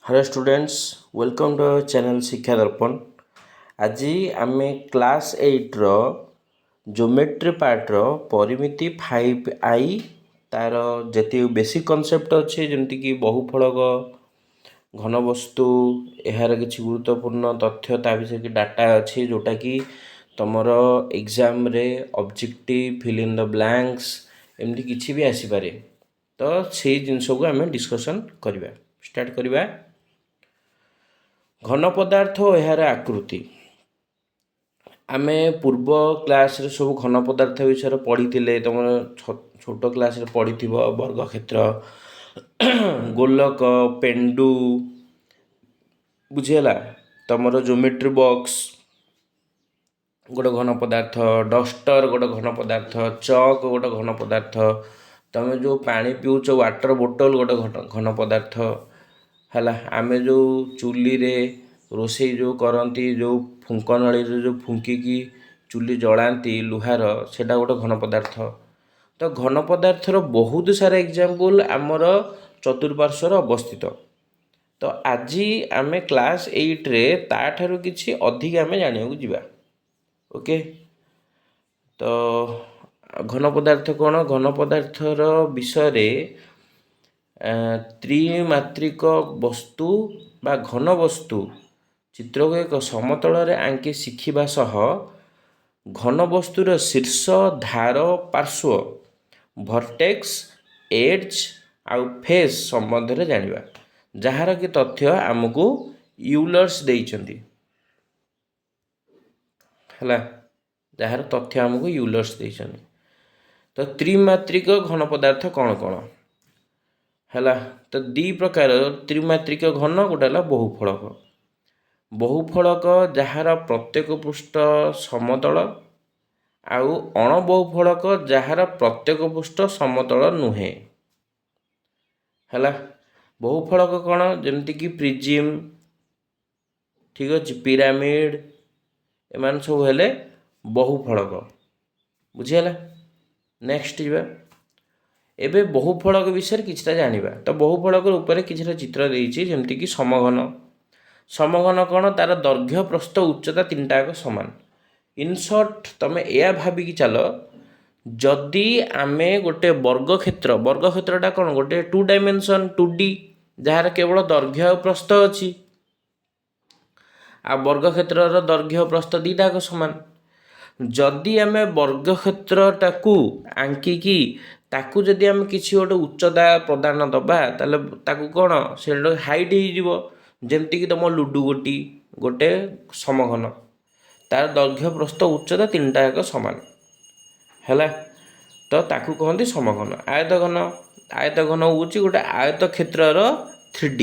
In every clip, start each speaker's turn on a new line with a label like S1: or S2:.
S1: Hello students, welcome to our channel Shiksha Darpan. आज आम class 8 रो ज्योमेट्री पार्ट रो परिमिति 5i तार जति बेसिक कॉन्सेप्ट अच्छे जमती कि बहुफलक घनवस्तु यार किसी गुरुत्वपूर्ण तथ्य ता विषय की डाटा अच्छी जोटा कि तुमर एग्जाम रे objective fill in the blanks एमती किसी भी आसीपारे। तो से जिनस को आम डिस्कसन करवा स्टार्ट करवा। घन पदार्थ और यार आकृति आमे पूर्व क्लास रे सब घन पदार्थ विषय पढ़ी तुम छोट क्लास रे पढ़ी वर्ग क्षेत्र गोलक पेंडु बुझीगला तुमर ज्योमेट्री बॉक्स गोटे घन पदार्थ डस्टर गोटे घन पदार्थ चक गोटे घन पदार्थ तुम जो पानी पिउच वाटर बोतल गोटे घन पदार्थ है। आम जो चुली रे रोषे जो करती जो फुंक नली जो फुंकिकी चुली जलाती लुहार सेटा गोटे घन पदार्थ। तो घन पदार्थर बहुत सारा एग्जाम्पल आमर चतुर्पार्श्वर अवस्थित। तो आज आम क्लास 8 रे ताठारु किछि अधिक आम जानिବାକୁ ଯିବା। ओके, तो घन पदार्थ कौन घन पदार्थर विषय त्रिमात्रिक वस्तु बा घन वस्तु चित्र को एक समतल रे आंकी शिखिबा सह घन वस्तुर शीर्ष धार पार्श्व भर्टेक्स एड्ज आउ फेस संबंध रे जानिबा जहार कि तथ्य आमको यूलर्स देइचंती हला जहार तथ्य आमको यूलर्स देइचंती। तो त्रिमात्रिक घन पदार्थ कौन कौन है? तो दी प्रकार त्रिमात्रिक घन गोटे बहुफलक बहुफलक जहार प्रत्येक पृष्ठ समतल आउ अणबहुफलक जहार प्रत्येक पृष्ठ समतल नुहे है। बहुफलक कौन जमती कि प्रिजिम ठीक अच्छे पिरामिड एमान सब हेले बहुफलक बुझीगला। नेक्स्ट जा एबे बहुफलक विषय किछटा जानिबा। तो बहुफलक ऊपर किछटा चित्र देइछि जेमति कि समघन समघन कौन तार दैर्घ्य प्रस्थ उच्चता तीनटा समान। इन शॉर्ट तुम या भाविकी चल जदि आमे गोटे वर्ग क्षेत्रटा कौन गोटे 2 डायमेंशन 2D जार केवल दैर्घ्य और प्रस्थ अच्छी आ वर्ग क्षेत्र दैर्घ्य प्रस्थ दीटा समान। जदि आमे वर्ग क्षेत्रटाकू आंकिकी ताकू जदि आम किसी गोटे उच्चता प्रदान दबा ताले ताकू कौन से हाइट हो जमती कि तुम लुडु गोटी गोटे समघन तार दैर्घ्य प्रस्थ उच्चता तीनटा समान है। तो ताकू कहते समघन। आयतघन आयतघन हूँ गोटे आयत क्षेत्र 3D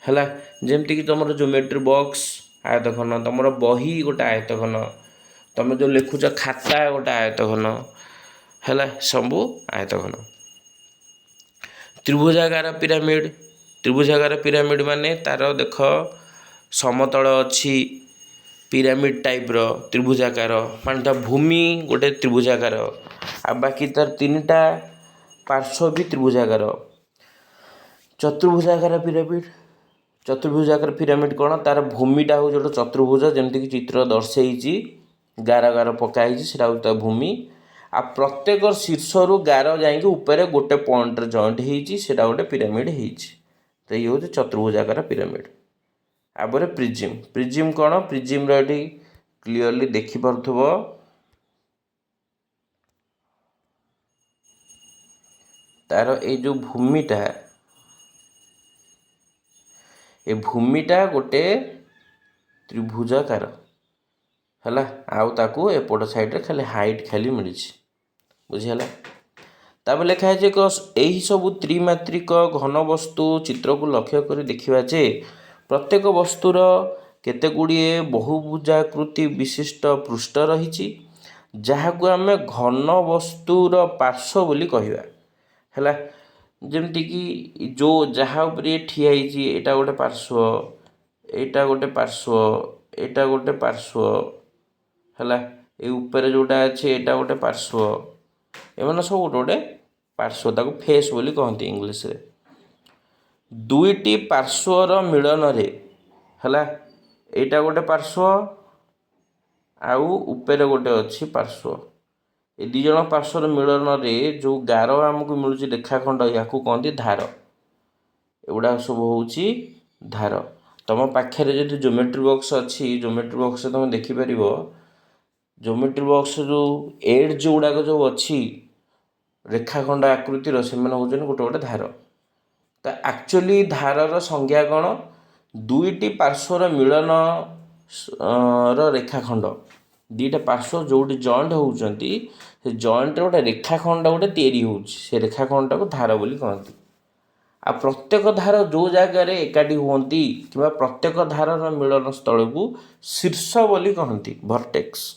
S1: है जमती कि तुम ज्योमेट्री बॉक्स आयतघन तुम बही गोटे आयतघन तुम जो लिखुच खाता गोटे आयतघन है सबू आयतघन। त्रिभुजाकार पिरामिड त्रिभुजाकार पिरामिड माने तार देख समतल अच्छी पिरामिड टाइप रो त्रिभुजाकार माने भूमि गोटे त्रिभुजाकार आ बाकी तार तीनटा पार्श्व भी त्रिभुजाकार। चतुर्भुजाकार पिरामिड कौन तार भूमिटा हो जो चतुर्भुज जमती कि चित्र दर्शे गार गार पकाई से भूमि आ प्रत्येक शीर्ष रु गार जाइए ऊपर गोटे पॉइंट जॉइंट होता गोटे पिरामिड होती। तो ये हूँ चतुर्भुजाकार पिरामिड। आपर प्रिजिम प्रिजिम कौन प्रिजिम रे क्लीयरली देखिपरथुब तार ये जो भूमिटा गोटे त्रिभुजाकार है आउ ताकू एपट साइड खाली हाइट खाली मिली बुझीगला। तापर लिखा है यही सब त्रिमात्रिक घन वस्तु चित्र को लक्ष्य कर देखा जे प्रत्येक वस्तुर केते गुड़िए बहुभुजाकृति विशिष्ट पृष्ठ रही जहां आम घन वस्तुर पार्श्व बोली कहवा है। जमती कि जो जहाँ उपरे ठिया यहाँ गोटे पार्श्व यहाँ गोटे पार्श्व यहाँ गोटे पार्श्व है ये ऊपर जोटा अच्छे यहाँ गोटे पार्श्व एम सब गोटे गोटे पार्श्व ताको फेस बोली कहते इंग्लिश रे। दुईटी पार्श्वर मिलन रे है एटा गोटे पार्श्व आउ उपरे गोटे अच्छी पार्श्व ए दी जन पार्श्वर मिलन रे जो गार आमको मिलूँ रेखाखंड या कहते धार एगुड़ा सब हूँ धार तुम पाखे जो ज्योमेट्री बॉक्स अच्छी ज्योमेट्री बॉक्स तुम देखिपर ज्योमेट्री बॉक्स जो एड्ज गुड़ाक जो अच्छी रेखाखंड आकृतिर से गोटे गोटे धार तो एक्चुअली धारर संज्ञा कौन दुईटी पार्श्वर मिलन रेखाखंड दीटा पार्श्व जोटी जॉइंट होती से जॉइंट गोटे रेखाखंड गोटे तैयारी हो रेखाखंड को धार बोली कहती आ प्रत्येक धार जो जगार एकाठी हुंती कि प्रत्येक धारर मिलन स्थल को शीर्ष बोली कहती भर्टेक्स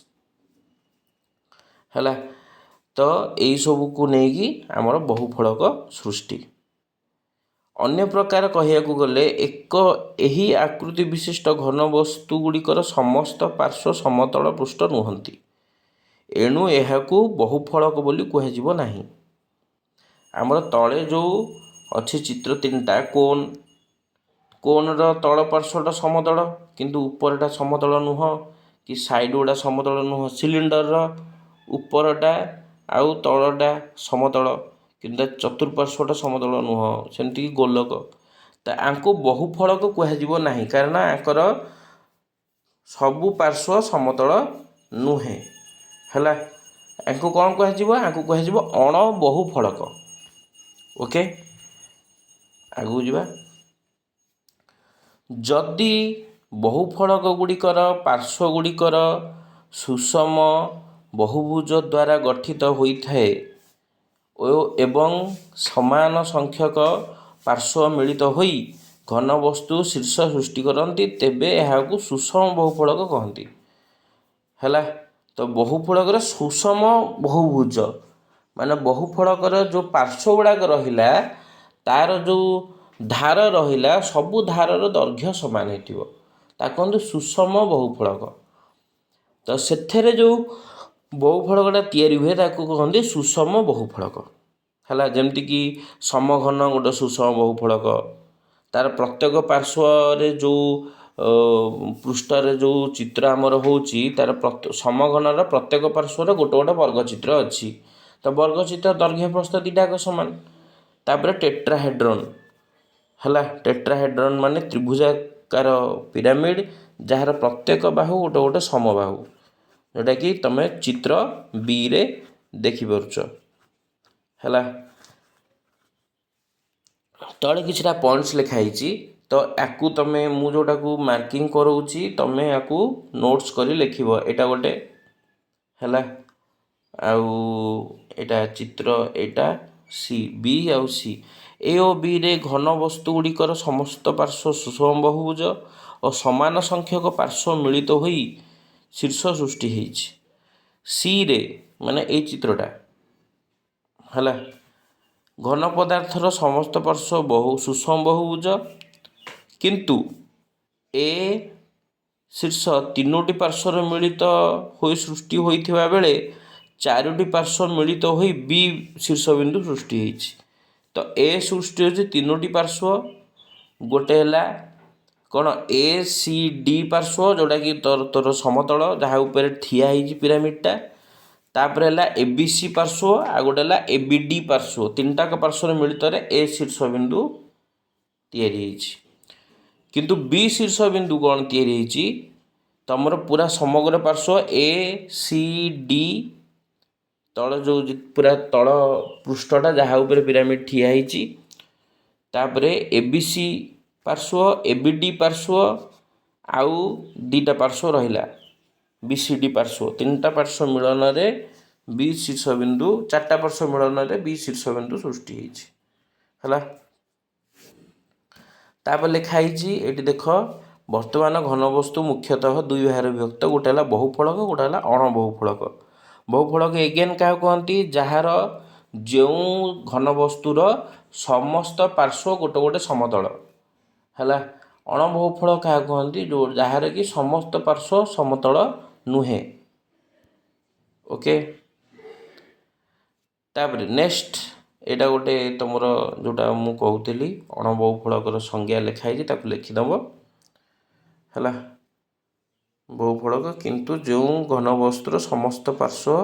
S1: है तो यही सब को लेकिन आमर बहुफलक सृष्टि अन्य प्रकार कहू गले एक यही आकृति विशिष्ट घन वस्तु गुड़िकर समस्त पार्श्व समतल पृष्ठ नुहंती एणु यहाकू बहुफलक बोली कह नहीं आमर तले जो अच्छी चित्र तीनटा कोन कोनर तल पार्श्वटा समतल किंतु उपरटा समतल नुह कि साइड गुड़ा समतल नुह सिलिंडर उपरटा आउ तलटा समतल किंतु चतुर्पार्श्वटा समतल नुह सेमती गोलक तो आंको बहुफलक कह नहीं कारण आंकर सबु पार्श्व समतल नुहे है आंको कौन कह अण बहुफलक ओके आगू जा जदि बहुफलक गुड़िकर पार्श्व गुड़िकर सुषम बहुभुज द्वारा गठित होता है एवं समान संख्यक पार्श्व मिलित होई घन वस्तु शीर्ष सृष्टि करती तेबे यह सुषम बहुफलक कहती है तो बहुफलक सुषम बहुभुज माने बहुफलकर जो पार्श्व गुड़ाक रहिला तार जो धार रहिला सबु धारर दैर्घ्य सामान होता कहते सुषम बहुफलक तो से जो बहुफलकटा तैयारी हुए कहते सुषम बहुफलक है जमीक समघन गोटे सुषम बहुफलक तार प्रत्येक पार्श्व जो पृष्ठरे जो चित्र आमर होची तार समघनर प्रत्येक पार्श्वर गोटे गोटे वर्गचित्र अच्छी तो वर्गचित्र दैर्घ्य प्रस्थ दुटाक सामान तापर टेट्राहेड्रन है टेट्राहेड्रन माने त्रिभुजाकार पिरामिड जार प्रत्येक बाहु गोटे गोटे समबाहु जोटा कि तुम चित्र बी रे देखिपरुच है तले किछटा पॉइंट्स लिखाई तो याकू तुम मु जोटा को मार्किंग करोची तुम याकू नोट्स करी लिखिब एटा गोटे है आउ चित्र एटा सी बी आउ सी ए ओ बी रे घन वस्तु गुड़िकर समस्त पार्श्व सुषम बहुभुज और समान संख्यक पार्श्व मिलित होई शीर्ष सृष्टि होती सी रे माने ए चित्रटा है घन पदार्थर समस्त पार्श्व बहु सुषम बहुभुज किंतु ए शीर्ष तीनोटी पार्श्वर मिलित हो सृष्टि होइथिबा बेले चारोटी पार्श्व मिलित हो बी शीर्ष बिंदु सृष्टि होती तो ए सृष्टि होती तीनोटी पार्श्व गोटे है कौन ए सी डी पार्श्व जोटा कि तोर तोर समतल जहाँ ऊपर ठिया होती पिरामिडटा तापर है ए बी सी पार्श्व आ गोटे है ए बी डी पार्श्व तीनटाक पार्श्व मिलित ए शीर्ष बिंदु तैयारी किंतु बी शीर्ष बिंदु कौन तैयारी तुमर पूरा समग्र पार्श्व ए सी डी तल जो पूरा तल पृष्ठटा जहाँ ऊपर पिरामिड ठिया होती तापरे ए बी सी पार्श्व ए बी डी पार्श्व आउ दीटा पार्श्व रहिला बी सी डी पार्श्व तीनटा पार्श्व मिलन रे बी शीर्ष बिंदु चारटा पार्श्व मिलन रे बी शीर्ष बिंदु सृष्टि है तापर लिखाई ये देख वर्तमान घनवस्तु मुख्यतः दुई भाग विभक्त गोटे है बहुफलक गोटे है अण बहुफलक बहुफलक एगेन क्या कहती जार जो घनवस्तुर समस्त पार्श्व गोटे गोटे समतल है अण बहुफल क्या कहती जो जार कि समस्त पार्श्व समतल नुहे ओके तापर नेक्स्ट ଏଇଟା ଗୋଟେ ତୁମର ଯେଉଁଟା ମୁଁ କହୁଥିଲି ଅଣବହୁଫଳକର ସଂଜ୍ଞା ଲେଖା ହେଇଛି ତାକୁ ଲେଖିଦେବ ହେଲା। ବହୁଫଳକ କିନ୍ତୁ ଯେଉଁ ଘନବସ୍ତୁର ସମସ୍ତ ପାର୍ଶ୍ୱ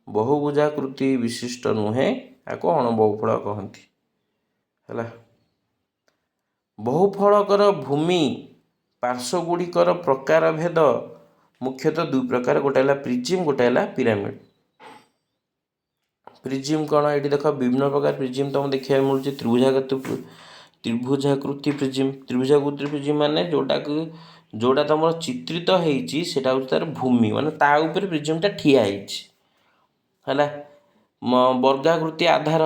S1: ବହୁଭୁଜାକୃତି ବିଶିଷ୍ଟ ନୁହେଁ ତାକୁ ଅଣବହୁଫଳକ କହନ୍ତି ହେଲା। ବହୁଫଳକର ଭୂମି ପାର୍ଶ୍ୱଗୁଡ଼ିକର ପ୍ରକାର ଭେଦ ମୁଖ୍ୟତଃ ଦୁଇ ପ୍ରକାର, ଗୋଟେ ହେଲା ପ୍ରିଜିମ୍, ଗୋଟେ ହେଲା ପିରାମିଡ଼। ପ୍ରିଜିମ୍ କ'ଣ? ଏଠି ଦେଖ ବିଭିନ୍ନ ପ୍ରକାର ପ୍ରିଜିମ୍ ତୁମକୁ ଦେଖିବାକୁ ମିଳୁଛି। ତ୍ରିଭୁଜାକୃତି ପ୍ରିଜିମ୍। ତ୍ରିଭୁଜାକୃତି ପ୍ରିଜିମ୍ ମାନେ ଯେଉଁଟା ତୁମର ଚିତ୍ରିତ ହେଇଛି ସେଇଟା ହେଉଛି ତା'ର ଭୂମି, ମାନେ ତା ଉପରେ ପ୍ରିଜିମ୍ଟା ଠିଆ ହେଇଛି ହେଲା। ବର୍ଗାକୃତି ଆଧାର।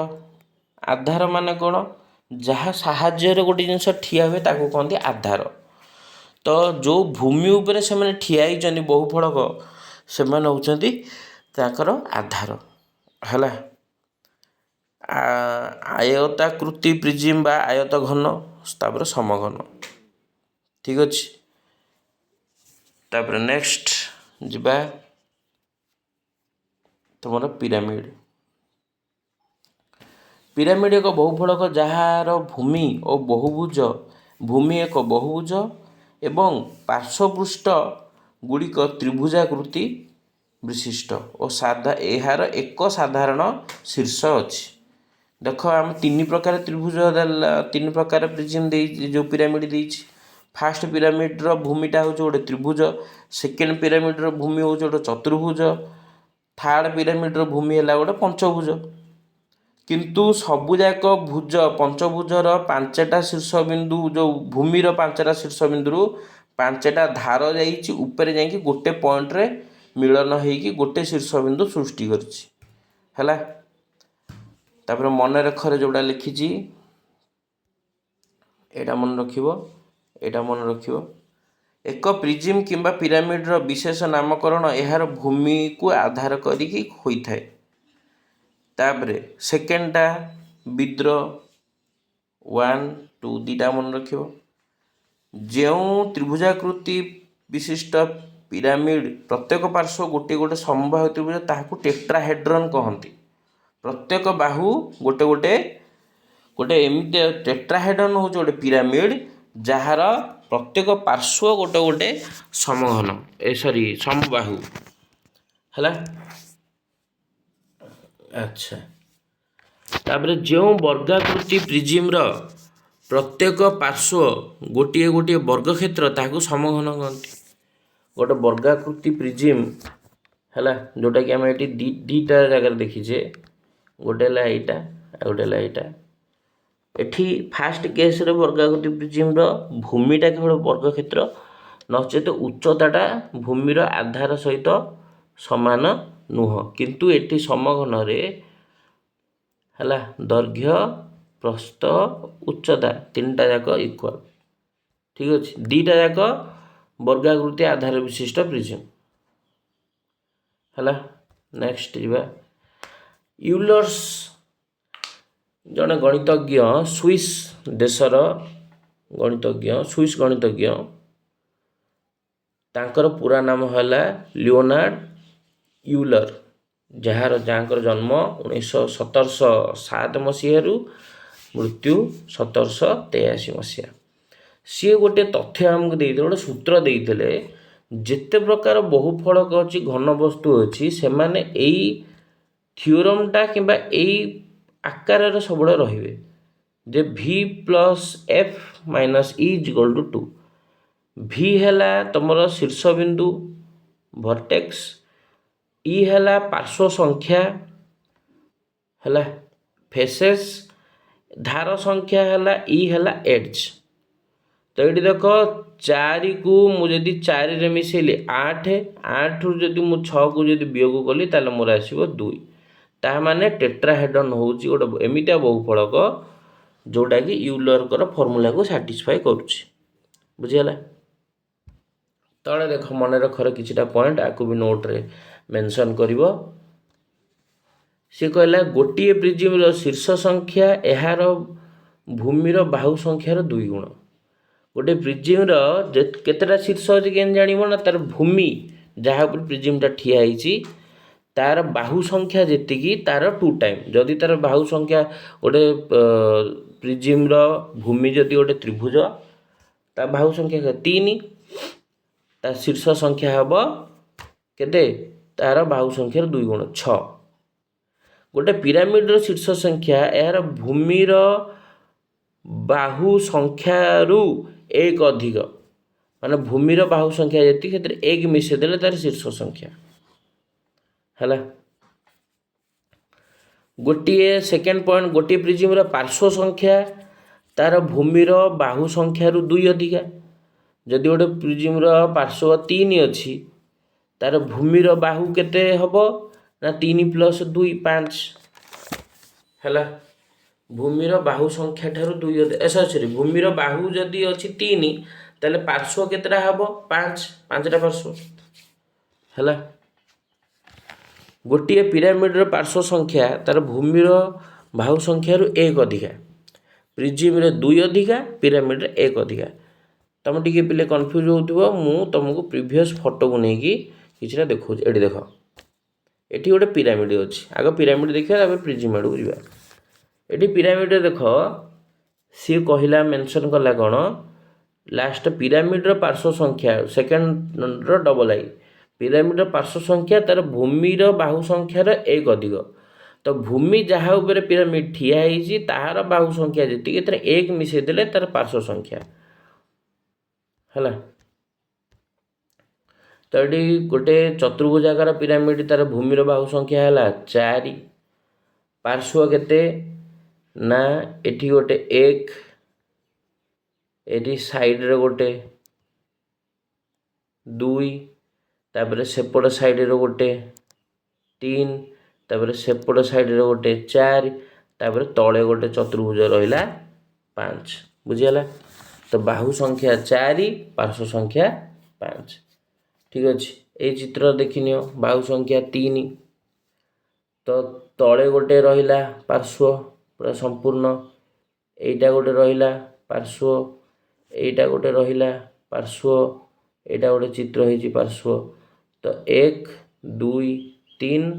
S1: ଆଧାର ମାନେ କ'ଣ? ଯାହା ସାହାଯ୍ୟରେ ଗୋଟେ ଜିନିଷ ଠିଆ ହୁଏ ତାକୁ କହନ୍ତି ଆଧାର। ତ ଯେଉଁ ଭୂମି ଉପରେ ସେମାନେ ଠିଆ ହେଇଛନ୍ତି ବହୁଫଳକ, ସେମାନେ ହେଉଛନ୍ତି ତାଙ୍କର ଆଧାର ହେଲା। ଆୟତାକୃତି ପ୍ରିଜିମ୍ ବା ଆୟତ ଘନ, ତାପରେ ସମଘନ। ଠିକ୍ ଅଛି। ତାପରେ ନେକ୍ସଟ ଯିବା ତୁମର ପିରାମିଡ଼। ପିରାମିଡ଼ ଏକ ବହୁଫଳକ ଯାହାର ଭୂମି ଓ ବହୁଭୁଜ ଭୂମି ଏକ ବହୁଭୁଜ ଏବଂ ପାର୍ଶ୍ୱପୃଷ୍ଠ ଗୁଡ଼ିକ ତ୍ରିଭୁଜାକୃତି ବିଶିଷ୍ଟ ଓ ଏହାର ଏକ ସାଧାରଣ ଶୀର୍ଷ ଅଛି। ଦେଖ ଆମେ ତିନି ପ୍ରକାର ତ୍ରିଭୁଜ ତିନି ପ୍ରକାର ପ୍ରିଜିମ୍ ଦେଇଛି, ଯେଉଁ ପିରାମିଡ଼ ଦେଇଛି। ଫାର୍ଷ୍ଟ ପିରାମିଡ଼ର ଭୂମିଟା ହେଉଛି ଗୋଟେ ତ୍ରିଭୁଜ, ସେକେଣ୍ଡ ପିରାମିଡ଼ର ଭୂମି ହେଉଛି ଗୋଟେ ଚତୁର୍ଭୁଜ, ଥାର୍ଡ଼ ପିରାମିଡ଼ର ଭୂମି ହେଲା ଗୋଟେ ପଞ୍ଚଭୁଜ। କିନ୍ତୁ ସବୁଯାକ ଭୁଜ ପଞ୍ଚଭୁଜର ପାଞ୍ଚଟା ଶୀର୍ଷବିନ୍ଦୁ, ଯେଉଁ ଭୂମିର ପାଞ୍ଚଟା ଶୀର୍ଷବିନ୍ଦୁରୁ ପାଞ୍ଚଟା ଧାର ଯାଇଛି ଉପରେ ଯାଇକି ଗୋଟେ ପଏଣ୍ଟରେ ମିଳନ ହେଇକି ଗୋଟେ ଶୀର୍ଷବିନ୍ଦୁ ସୃଷ୍ଟି କରିଛି ହେଲା। ତାପରେ ମନେ ରଖରେ ଯେଉଁଟା ଲେଖିଛି ଏଇଟା ମନେ ରଖିବ, ଏଇଟା ମନେ ରଖିବ। ଏକ ପ୍ରିଜିମ୍ କିମ୍ବା ପିରାମିଡ଼ର ବିଶେଷ ନାମକରଣ ଏହାର ଭୂମିକୁ ଆଧାର କରିକି ହୋଇଥାଏ। ତାପରେ ସେକେଣ୍ଡଟା ବିଦ୍ରୋହ 1, 2 ଦୁଇଟା ମନେ ରଖିବ। ଯେଉଁ ତ୍ରିଭୁଜାକୃତି ବିଶିଷ୍ଟ ପିରାମିଡ଼ ପ୍ରତ୍ୟେକ ପାର୍ଶ୍ୱ ଗୋଟିଏ ଗୋଟେ ସମବାହୁ ତ୍ରିଭୁଜ ତାହାକୁ ଟେଟ୍ରାହେଡ୍ରନ୍ କହନ୍ତି। ପ୍ରତ୍ୟେକ ବାହୁ ଗୋଟେ ଏମିତି ଟେଟ୍ରାହେଡ୍ରନ୍ ହେଉଛି ଗୋଟେ ପିରାମିଡ଼ ଯାହାର ପ୍ରତ୍ୟେକ ପାର୍ଶ୍ୱ ଗୋଟେ ସମଘନ ସମବାହୁ ହେଲା। ଆଚ୍ଛା। ତାପରେ ଯେଉଁ ବର୍ଗାକୃତି ପ୍ରିଜିମ୍ର ପ୍ରତ୍ୟେକ ପାର୍ଶ୍ୱ ଗୋଟିଏ ବର୍ଗକ୍ଷେତ୍ର ତାହାକୁ ସମଘନ କହନ୍ତି। ଗୋଟେ ବର୍ଗାକୃତି ପ୍ରିଜିମ୍ ହେଲା, ଯେଉଁଟାକି ଆମେ ଏଠି ଦୁଇଟା ଜାଗାରେ ଦେଖିଛେ, ଗୋଟେ ହେଲା ଏଇଟା ଆଉ ଗୋଟେ ହେଲା ଏଇଟା। ଏଠି ଫାର୍ଷ୍ଟ କେସ୍ରେ ବର୍ଗାକୃତି ପ୍ରିଜିମ୍ର ଭୂମିଟା କେବଳ ବର୍ଗକ୍ଷେତ୍ର, ନଚେତ ଉଚ୍ଚତାଟା ଭୂମିର ଆଧାର ସହିତ ସମାନ ନୁହଁ। କିନ୍ତୁ ଏଠି ସମଘନରେ ହେଲା ଦୈର୍ଘ୍ୟ, ପ୍ରସ୍ଥ, ଉଚ୍ଚତା ତିନିଟା ଯାକ ଇକ୍ୱାଲ୍। ଠିକ୍ ଅଛି। ଦୁଇଟା ଯାକ ବର୍ଗାକୃତି ଆଧାର ବିଶିଷ୍ଟ ପ୍ରିଜିମ୍ ହେଲା। ନେକ୍ସଟ ଯିବା ୟୁଲର୍ସ, ଜଣେ ଗଣିତଜ୍ଞ, ସ୍ୱିସ୍ ଦେଶର ସ୍ୱିସ୍ ଗଣିତଜ୍ଞ। ତାଙ୍କର ପୁରା ନାମ ହେଲା ଲିଓନାର୍ଡ ୟୁଲର, ଯାହାଙ୍କର ଜନ୍ମ 1707 ମସିହାରୁ ମୃତ୍ୟୁ 1783 ମସିହା। ସିଏ ଗୋଟେ ତଥ୍ୟ ଆମକୁ ଦେଇଥିଲେ, ଗୋଟେ ସୂତ୍ର ଦେଇଥିଲେ, ଯେତେ ପ୍ରକାର ବହୁଫଳକ ଅଛି, ଘନବସ୍ତୁ ଅଛି, ସେମାନେ ଏଇ ଥିଓରମଟା କିମ୍ବା ଏଇ ଆକାରରେ ସବୁବେଳେ ରହିବେ ଯେ V plus F minus E equal to 2। ଭି ହେଲା ତୁମର ଶୀର୍ଷବିନ୍ଦୁ ଭର୍ଟେକ୍ସ, ଇ ହେଲା ପାର୍ଶ୍ୱ ସଂଖ୍ୟା ହେଲା ଫେସେସ୍, ଧାର ସଂଖ୍ୟା ହେଲା ଇ ହେଲା ଏଡ୍ଜ। ତ ଏଇଠି ଦେଖ 4କୁ ମୁଁ ଯଦି 4ରେ ମିଶାଇଲି 8, 8ରୁ ଯଦି ମୁଁ 6କୁ ଯଦି ବିୟୋଗ କଲି ତାହେଲେ ମୋର ଆସିବ 2। ତାହା ମାନେ ଟେଟ୍ରାହେଡ୍ରନ୍ ହେଉଛି ଗୋଟେ ଏମିତିଆ ବହୁଫଳକ ଯେଉଁଟାକି ୟୁଲରଙ୍କର ଫର୍ମୁଲାକୁ ସାଟିସ୍ଫାଏ କରୁଛି। ବୁଝିଗଲା? ତଳେ ଦେଖ ମନେ ରଖର କିଛିଟା ପଏଣ୍ଟ, ଆକୁ ବି ନୋଟ୍ରେ ମେନସନ୍ କରିବ। ସେ କହିଲା ଗୋଟିଏ ପ୍ରିଜିମ୍ର ଶୀର୍ଷ ସଂଖ୍ୟା ଏହାର ଭୂମିର ବାହୁ ସଂଖ୍ୟାର 2 ଗୁଣ। ଗୋଟେ ପ୍ରିଜିମ୍ର କେତେଟା ଶୀର୍ଷ ଅଛି କେମିତି ଜାଣିବ ନା, ତାର ଭୂମି ଯାହା ଉପରେ ପ୍ରିଜିମ୍ଟା ଠିଆ ହେଇଛି तार बाहु संख्या जी तार 2 टाइम जदि तार बाहु संख्या गोटे प्रिजिम्र भूमि जदि गोटे त्रिभुज ता बाहु संख्या 3 ता शीर्ष संख्या हम केते तार बाहु संख्यार 2 गुण 6 गोटे पिरामिडर शीर्ष संख्या यार भूमिर बाहु संख्यारू एक अधिक माने भूमिर बाहु संख्या जी एक मिसेदेले तार शीर्ष संख्या है। गोटे सेकेंड पॉइंट गोटे प्रिजिम्र पार्श्व संख्या तार भूमिर बाहु संख्यारू 2 अधिका जदि गोटे प्रिजिम्र पार्श्व 3 अच्छी तार भूमिर बाहु केते हबो ना 3 प्लस 2 5 है। भूमिर बाहु संख्या ठारू 2 सॉरी भूमिर बाहु जदि अच्छी 3 ताले पार्श्व केतरा हबो 5 5टा पार्श्व है। गोटे पिरामिडर पार्श्व संख्या तार भूमिर बाहु संख्यारू 1 अधिका प्रिजिम्रे 2 अधिका पिरामिड 1 अधिका तुम टी पे कन्फ्यूज हो मु तुमको प्रीवियस फोटो को लेकिन किसी देखा ये देख ये गोटे पिरामिड अच्छी आग पिरामिड देखा प्रिजिम आड़ को जा ये पिरामिड देख सी कहला मेंशन कला कौन लास्ट पिरामिडर पार्श्व संख्या सेकेंड डबल आई पिरामिडर पार्श्व संख्या तार भूमिर बाहु संख्यार 1 अधिक तो भूमि जहाँ उपर पिरामिड ठिया होती तार बाहु संख्या जी तार 1 मिसेदेले तार पार्श्व संख्या है। तो ये गोटे चतुर्भुजाकार पिरामिड तार भूमिर बाहु संख्या है 4 पार्श्व केते ना एठी गोटे 1 एटी साइड रे गोटे 2 तापर सेपट साइड रे गोटे 3 तापर सेपट साइड रे गोटे 4 तापर तले गोटे चतुर्भुज रहिला 5 बुझीगला। तो बाहु संख्या 4 पार्श्व संख्या 5 ठीक अच्छे ये चित्र देखिनियो बाहु संख्या 3 तो तले गोटे रहिला पार्श्व पूरा संपूर्ण एटा गोटे रहिला पार्श्व एटा गोटे रहिला पार्श्व एटा गोटे चित्र होइछि पार्श्व तो 1 2 3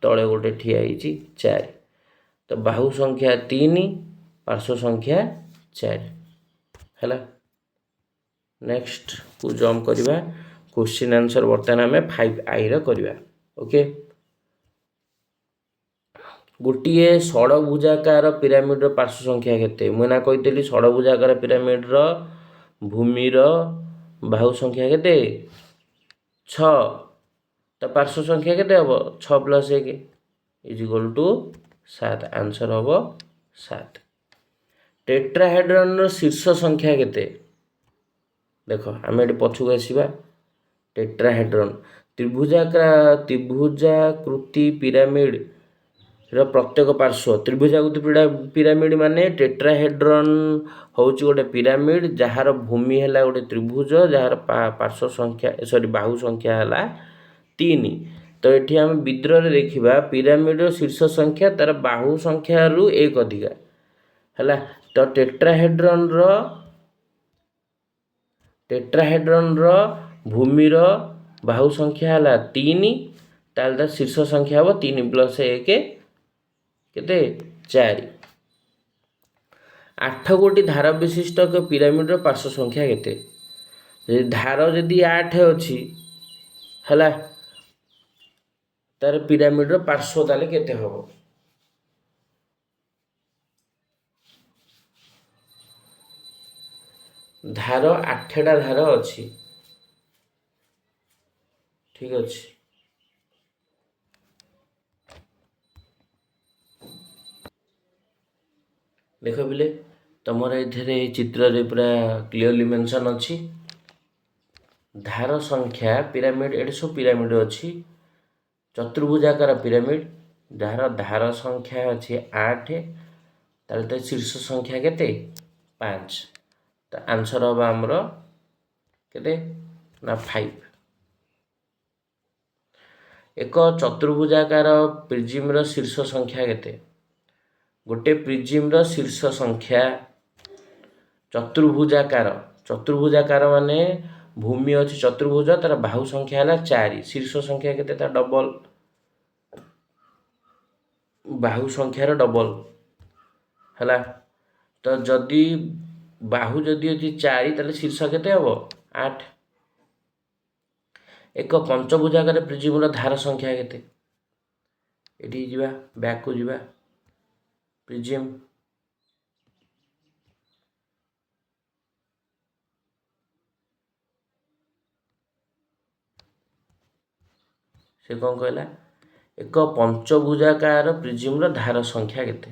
S1: तले गोटे ठिया होइछि 4 तो बाहु संख्या 3 पार्श्व संख्या 4 है। नेक्स्ट को जम्प करवा क्वेश्चन आंसर बर्तमान आम 5i रहा ओके। गोटे षड़भुजाकार पिरामिड पार्श्व संख्या केते मुना कही षड़भुजाकार पिरामिड भूमिर बाहु संख्या केते 6 तो पार्श्व संख्या केते हम 6 plus 1 is equal to 7 answer हम 7। टेट्राहेड्रन शीर्ष संख्या केते देख आम ये पछुक आसवा टेट्राहेड्रन त्रिभुजाकृति पिरामिड प्रत्येक पार्श्व त्रिभुजाकृति पिरामिड माने टेट्राहेड्रन हूँ गोटे पिरामिड जार भूमि है गोटे त्रिभुज जार पार्श्व संख्या सॉरी बाहु संख्या है 3 तो ये आम विद्रोह देखा पिरामिड शीर्ष संख्या तार बाहु संख्या रु 1 अधिका है। तो टेट्राहेड्रन भूमिर बाहु संख्या है 3 ताल शीर्ष संख्या हम 3 प्लस 1 केते 4 8 गोटी धार विशिष्ट पिरामिड पार्श्व संख्या केते धार जदि 8 अच्छी है तार पिरामिड पार्श्व ताले केते हम धार 8टा धार अच्छी ठीक अच्छे देख बिले तुम ये चित्र पूरा क्लीयरली मेंशन अच्छी धार संख्या पिरामिड ये सब पिरामिड अच्छी चतुर्भुजाकार पिरामिड जार धार संख्या अच्छी 8 तार शीर्ष संख्या केते 5 तो आंसर हम आमर केते ना 5। एक चतुर्भुजाकार प्रिजिम्र शीर्ष संख्या केते गोटे प्रिजिम्र शीर्ष संख्या चतुर्भुजाकार माने भूमि अच्छी चतुर्भुज तार बाहु संख्या है 4 शीर्ष संख्या केते डबल बाहु संख्यार डबल है। तो जदि बाहु जदि अच्छी 4 ताले शीर्ष केते हम 8। एक पंचभुजाकार प्रिज्मर धार संख्या केते एटी जीवा बैक को जीवा प्रिज्म से कौन कहला एक पंचभुजाकार प्रिज्मर धार संख्या केते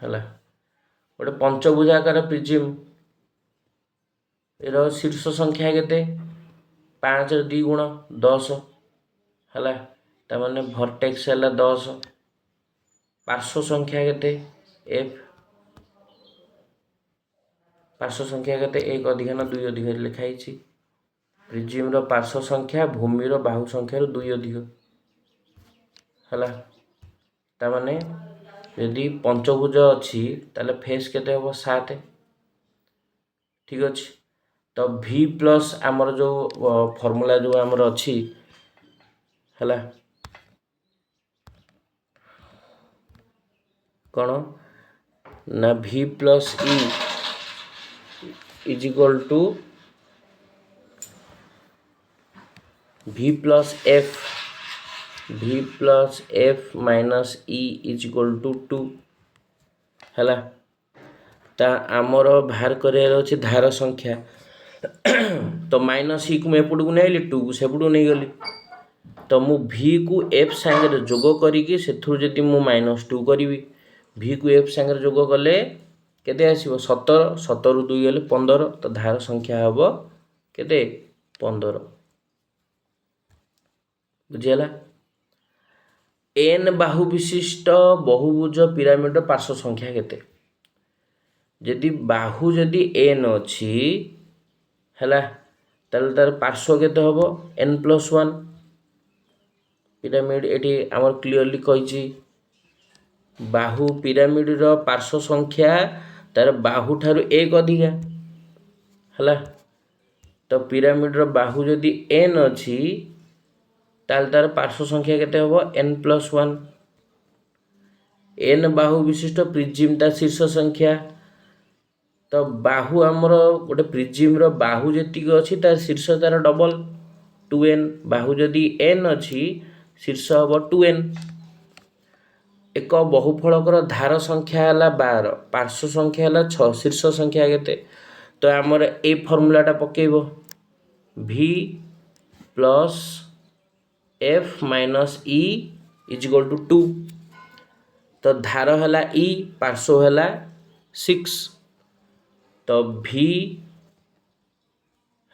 S1: है। गोटे पंचभुजाकार प्रिज्म एरो शीर्ष संख्या केते 5 2 गुण 10 है। तार भर्टेक्स है 10। पार्श्व संख्या केते एफ पार्श्व संख्या केते 1 अधिक न 2 अधिक लिखाई। प्रिज्मर पार्श्व संख्या भूमिर बाहु संख्या 2 अधिक है। तार यदि पंचभुज अच्छी ताले फेस केते हम 7। ठीक अच्छे। तो V प्लस आमर जो फॉर्मूला जो आमर अच्छी है कौन ना V plus E is equal to V plus F minus E is equal to 2 है। ता आमर बाहर करार अच्छे धार संख्या तो माइनस E को मैं एपट को नहीं 2 को सेपट नहीं गली तो मु V को F सांगे जोग करी से मु -2 करी V को F सांगे जोग कले केते आसीबो 17 17 रु 2 गले 15 तो धार संख्या हबो केते 15 बुझिला। n बाहु विशिष्ट बहुभुज पिरामिड पार्श्व संख्या केते जदि बाहु जदि n अच्छी है ताल तार पार्श्व केते हबो n+1 पिरामिड एटी आमर क्लियरली कही बाहु पिरामिड रो पार्श्व संख्या तार बाहु ठारू 1 अधिका है। तो पिरामिड रो बाहु जदि n अच्छी ताल तार पार्श्व संख्या केते हबो n+1। n बाहु विशिष्ट प्रिज्म तार शीर्ष संख्या तो बाहु आमर गोटे प्रिज्म रो बाहु जेतिक अच्छी तार शीर्ष तार डबल 2n बाहु जदि n अच्छी शीर्ष हम 2n। एक बहुफलकर धार संख्या है 12 पार्श्व संख्या है 6 शीर्ष संख्या केते तो आमर ए फॉर्मूलाटा पकेइबो V plus F minus E is equal to 2। तो धार है E पार्श्व है 6 तो V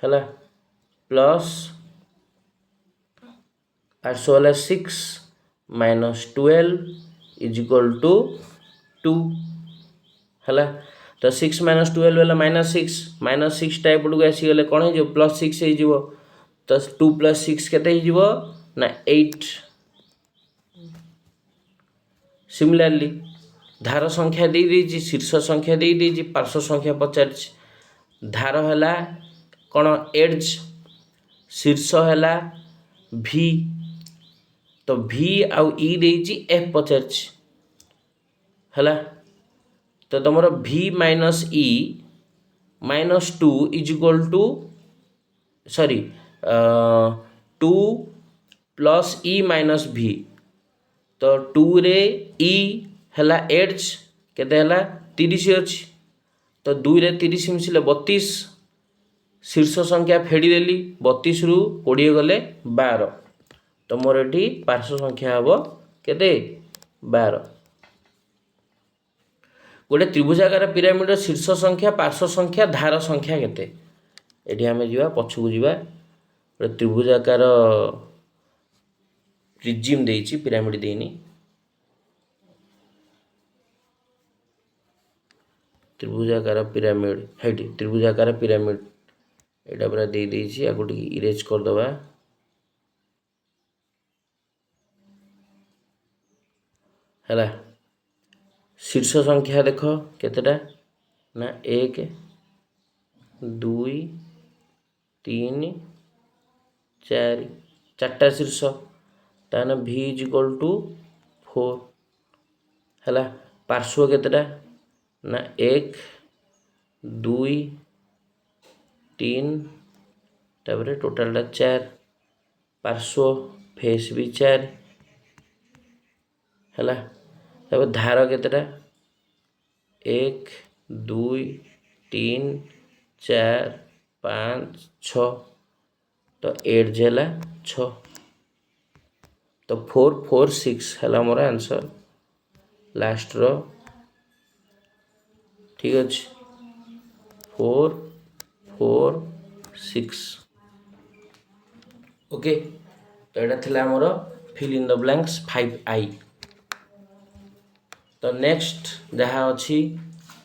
S1: है प्लस पार्श्व है 6 माइनस 12 इज इक्वल टू 2 है। तो 6 माइनस 12 है -6 टाइप को आसीगले कौन हो +6 हो तो 2 + 6 केते हो ना 8। सिमिलरली धार संख्या दे दीजिए शीर्ष संख्या दे दीजिए पार्श्व संख्या पचार धार है कौन एड्ज शीर्ष है V तो V आउ E देजी F पचार है। तो तुम V minus E -2 is equal to sorry 2 plus E minus V तो 2 रे E है एड्ज केते है 30 अच्छी तो 2 रे 30 मिसिले 32 शीर्ष संख्या फेड़देली 32 रु 20 गले 12 तो मोर ये पार्श्व संख्या हम केते 12। गोटे त्रिभुजाकार पिरामिड शीर्ष संख्या पार्श्व संख्या धार संख्या केते एठी आमे जीवा पछकु जीवा गोटे त्रिभुजाकार प्रिज्म देइछि पिरामिड देइनी त्रिभुजाकार पिरामिड हेटी त्रिभुजाकार पिरामिड एटा पूरा दे देइछि आगु टी इरेज कर दबा हैला। शीर्ष संख्या देख केतेटा ना 1 2 3 4 चारटा शीर्ष ताने V इज इक्वल टू 4 है। पार्श्व केतेटा ना 1 2 3 तापर टोटालटा 4 पार्श्व फेस भी 4 है। तापर धार केतेटा 1 2 3 4 5 6 तो एड्ज है 6 तो 4 4 6 है मोर आंसर लास्ट रो ठीक अच्छे 4 4 6 ओके। तो यहाँ थिला more fill in the blanks 5I। तो नेक्स्ट जहाँ अच्छी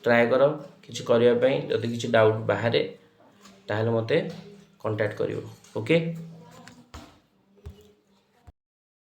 S1: ट्राए कर किसी करने जदि किसी डाउट बाहर ताहले मते कांटेक्ट करियो ओके।